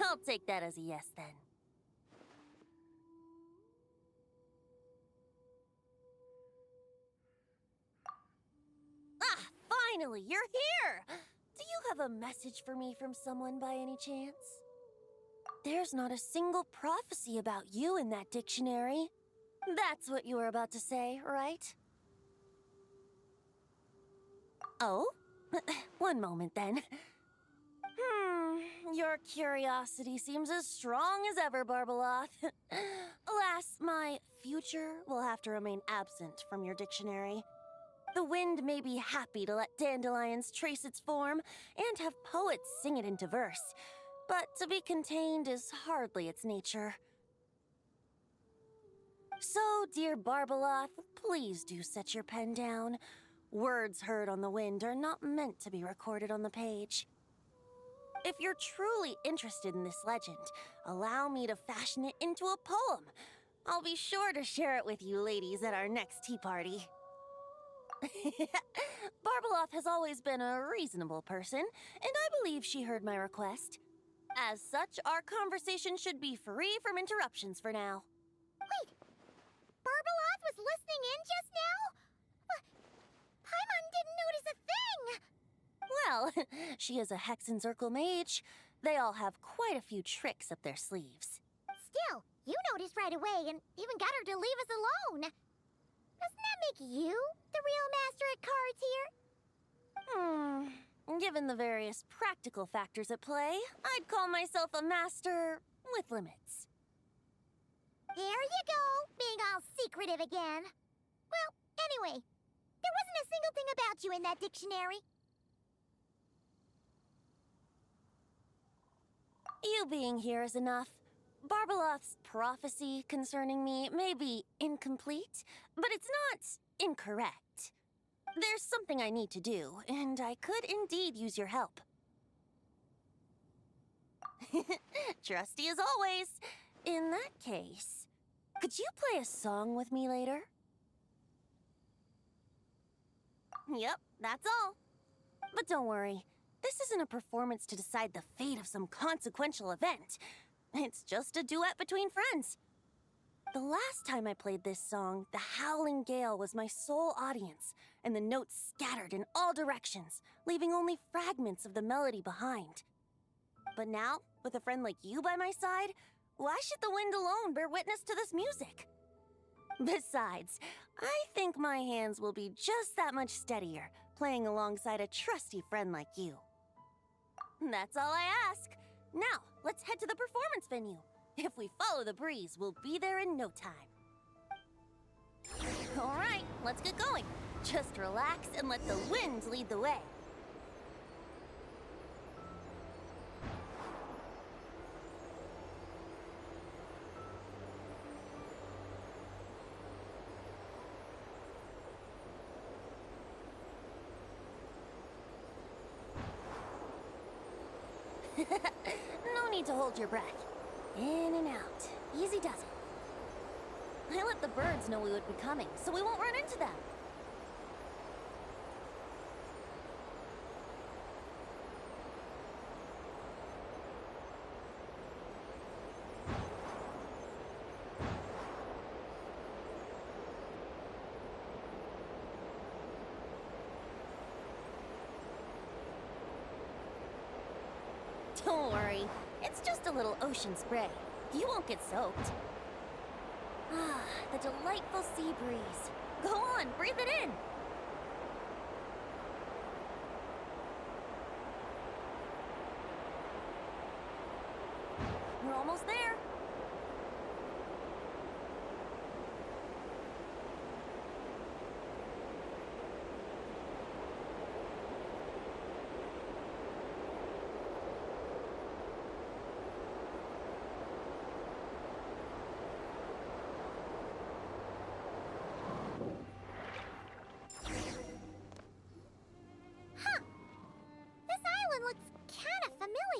I'll take that as a yes, then. Ah, finally, you're here! Do you have a message for me from someone by any chance? There's not a single prophecy about you in that dictionary. That's what you were about to say, right? Oh? One moment, then. Your curiosity seems as strong as ever, Barbeloth. Alas, my future will have to remain absent from your dictionary. The wind may be happy to let dandelions trace its form and have poets sing it into verse, but to be contained is hardly its nature. So, dear Barbeloth, please do set your pen down. Words heard on the wind are not meant to be recorded on the page. If you're truly interested in this legend, allow me to fashion it into a poem. I'll be sure to share it with you ladies at our next tea party. Barbeloth has always been a reasonable person, and I believe she heard my request. As such, our conversation should be free from interruptions for now. Wait! Barbeloth was listening in just now? Paimon didn't notice a thing! Well, she is a Hex and Circle mage. They all have quite a few tricks up their sleeves. Still, you noticed right away and even got her to leave us alone. Doesn't that make you the real master at cards here? Given the various practical factors at play, I'd call myself a master with limits. There you go, being all secretive again. Well, anyway, there wasn't a single thing about you in that dictionary. You being here is enough. Barbeloth's prophecy concerning me may be incomplete, but it's not incorrect. There's something I need to do, and I could indeed use your help. Trusty as always. In that case, could you play a song with me later? Yep, that's all. But don't worry. This isn't a performance to decide the fate of some consequential event. It's just a duet between friends. The last time I played this song, the howling gale was my sole audience, and the notes scattered in all directions, leaving only fragments of the melody behind. But now, with a friend like you by my side, why should the wind alone bear witness to this music? Besides, I think my hands will be just that much steadier, playing alongside a trusty friend like you. That's all I ask. Now, let's head to the performance venue. If we follow the breeze, we'll be there in no time. All right, let's get going. Just relax and let the wind lead the way. No need to hold your breath. In and out. Easy does it. I let the birds know we would be coming, so we won't run into them. Don't worry, it's just a little ocean spray. You won't get soaked. Ah, the delightful sea breeze. Go on, breathe it in. We're almost there.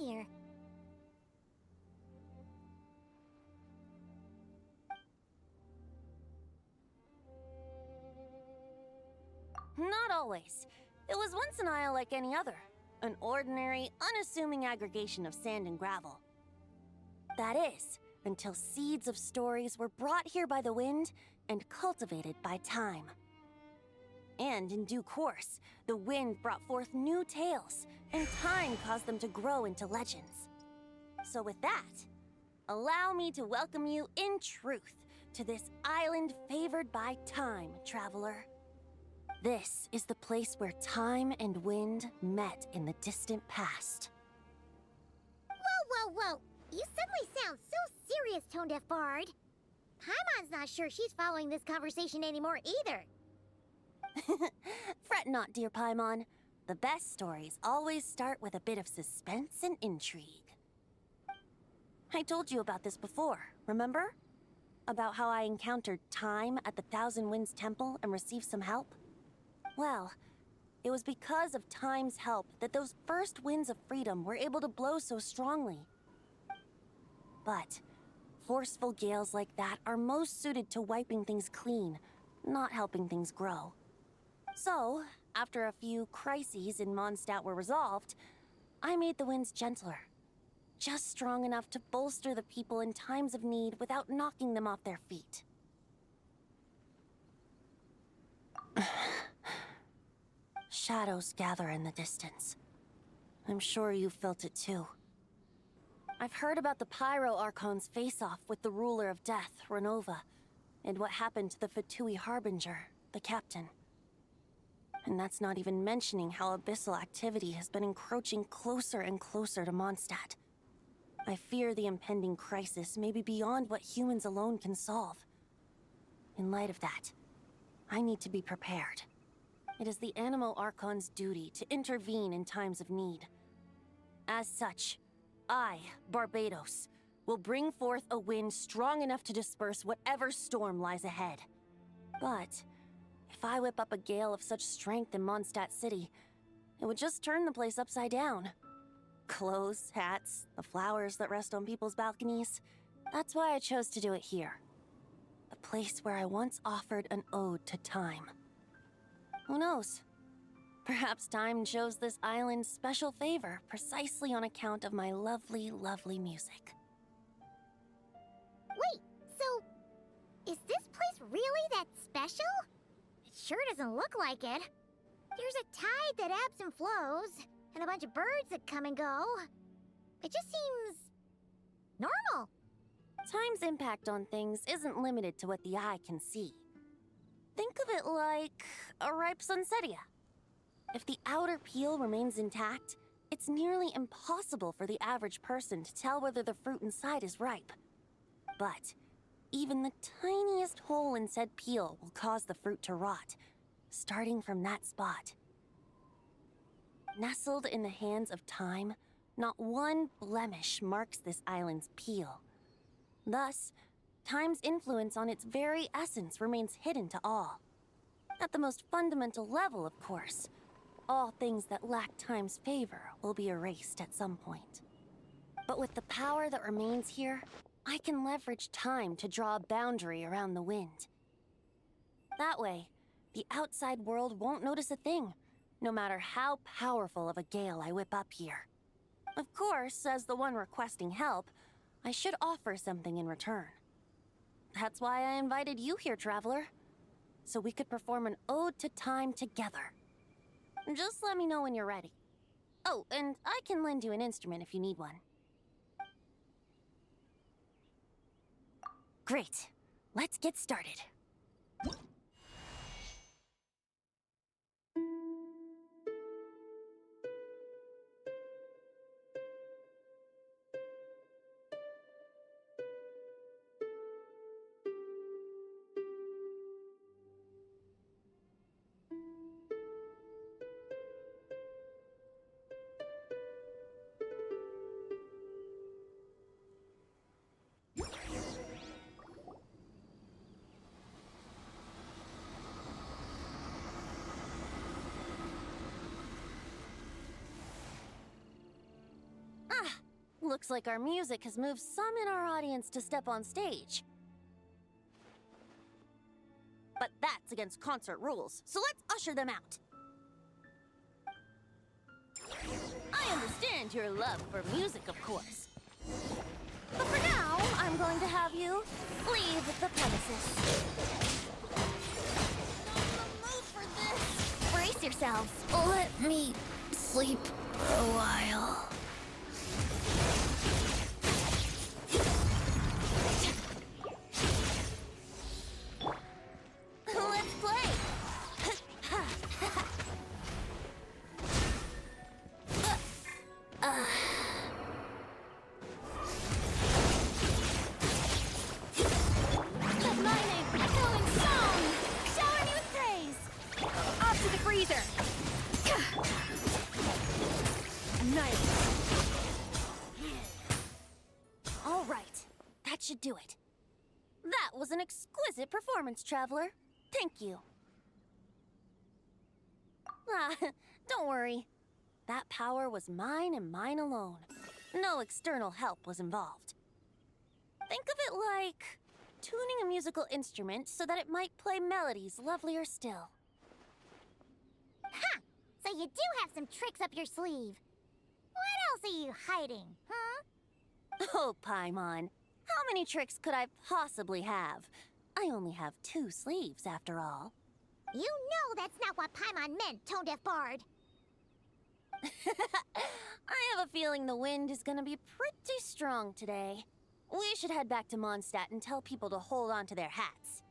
here? Not always. It was once an isle like any other. An ordinary, unassuming aggregation of sand and gravel. That is, until seeds of stories were brought here by the wind and cultivated by time. And in due course, the wind brought forth new tales, and time caused them to grow into legends. So with that, allow me to welcome you in truth to this island favored by time, traveler. This is the place where time and wind met in the distant past. Whoa, whoa, whoa! You suddenly sound so serious, Tone Deaf Bard. Paimon's not sure she's following this conversation anymore either. Fret not, dear Paimon. The best stories always start with a bit of suspense and intrigue. I told you about this before, remember? About how I encountered time at the Thousand Winds Temple and received some help? Well, it was because of time's help that those first winds of freedom were able to blow so strongly. But forceful gales like that are most suited to wiping things clean, not helping things grow. So, after a few crises in Mondstadt were resolved, I made the winds gentler. Just strong enough to bolster the people in times of need without knocking them off their feet. Shadows gather in the distance. I'm sure you felt it too. I've heard about the Pyro Archon's face-off with the ruler of death, Renova, and what happened to the Fatui Harbinger, the captain. And that's not even mentioning how abyssal activity has been encroaching closer and closer to Mondstadt. I fear the impending crisis may be beyond what humans alone can solve. In light of that, I need to be prepared. It is the Animo Archon's duty to intervene in times of need. As such, I, Barbados, will bring forth a wind strong enough to disperse whatever storm lies ahead. But if I whip up a gale of such strength in Mondstadt City, it would just turn the place upside down. Clothes, hats, the flowers that rest on people's balconies. That's why I chose to do it here. A place where I once offered an ode to time. Who knows? Perhaps time shows this island special favor precisely on account of my lovely, lovely music. Wait, so is this place really that special? It sure doesn't look like it. There's a tide that ebbs and flows, and a bunch of birds that come and go. It just seems normal. Time's impact on things isn't limited to what the eye can see. Think of it like a ripe sunsetia. If the outer peel remains intact, it's nearly impossible for the average person to tell whether the fruit inside is ripe. But even the tiniest hole in said peel will cause the fruit to rot, starting from that spot. Nestled in the hands of time, not one blemish marks this island's peel. Thus, time's influence on its very essence remains hidden to all. At the most fundamental level, of course, all things that lack time's favor will be erased at some point. But with the power that remains here, I can leverage time to draw a boundary around the wind. That way, the outside world won't notice a thing, no matter how powerful of a gale I whip up here. Of course, as the one requesting help, I should offer something in return. That's why I invited you here, traveler. So we could perform an ode to time together. Just let me know when you're ready. Oh, and I can lend you an instrument if you need one. Great. Let's get started. Looks like our music has moved some in our audience to step on stage. But that's against concert rules, so let's usher them out. I understand your love for music, of course. But for now, I'm going to have you leave the premises. Not in the mood for this. Brace yourselves. Let me sleep for a while. Let's play. The mining, echoing song. Shower me with praise. Off to the freezer. All right, that should do it. That was an exquisite performance, Traveler. Thank you. Ah, don't worry. That power was mine and mine alone. No external help was involved. Think of it like tuning a musical instrument so that it might play melodies lovelier still. Ha! So you do have some tricks up your sleeve. What else are you hiding, huh? Oh, Paimon. How many tricks could I possibly have? I only have 2 sleeves, after all. You know that's not what Paimon meant, Tone-Deaf Bard. I have a feeling the wind is gonna be pretty strong today. We should head back to Mondstadt and tell people to hold on to their hats.